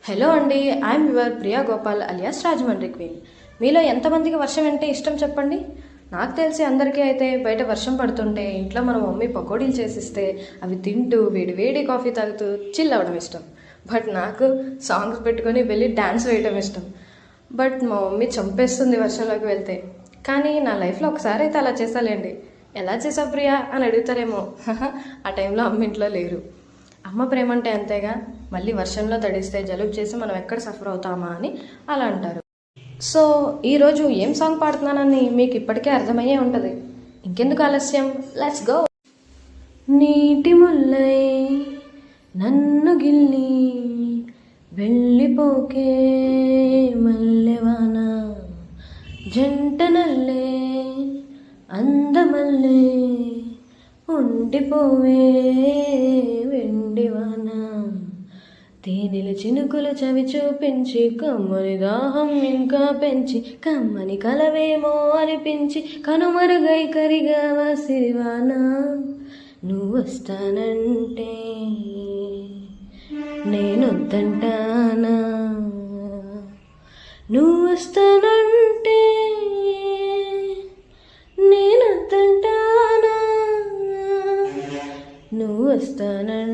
Hello అండి, I'm your Priya Gopal alias Rajahmundry queen. మీలో ఎంతమందికి వర్షం అంటే ఇష్టం చెప్పండి. నాకు తెలిసి అందరికీ అయితే బయట వర్షం పడుతుంటే ఇంట్లో మన మమ్మీ పకోడీలు చేసిస్తే అవి తింటూ వేడి వేడి కాఫీ తాగుతూ చిల్ అవ్వడం ఇష్టం. బట్ నాకు సాంగ్స్ పెట్టుకొని వెళ్ళి డ్యాన్స్ వేయడం ఇష్టం. బట్ మా మమ్మీ చంపేస్తుంది వర్షంలోకి వెళ్తే. కానీ నా లైఫ్లో ఒకసారి అయితే అలా చేసాలేండి. ఎలా చేసావు ప్రియా అని అడుగుతారేమో. ఆ టైంలో అమ్మ ఇంట్లో లేరు. అమ్మ ప్రేమ అంటే అంతేగా, మళ్ళీ వర్షంలో తడిస్తే జలుబు చేసి మనం ఎక్కడ సఫర్ అవుతామా అని అలా అంటారు. సో ఈరోజు ఏం సాంగ్ పాడుతున్నానని మీకు ఇప్పటికే అర్థమయ్యే ఉంటుంది. ఇంకెందుకు ఆలస్యం, లెట్స్ గో. నీటి ముల్లై నన్ను గిల్లి వెళ్ళిపోకే మల్లెవాన, జంట నల్లే అందమల్లే ఉండిపోవే వెండివాన, తేనెల చినుకులు చవి చూపించి కమ్మని దాహం ఇంకా పెంచి కమ్మని కలవేమో అనిపించి కనుమరుగై కరిగావా సిరివాన, నువ్వు వస్తానంటే నేనొద్దంటానా, నువ్వు వస్తానంటే నేనొద్దంటానా, నువ్వు వస్తానంటే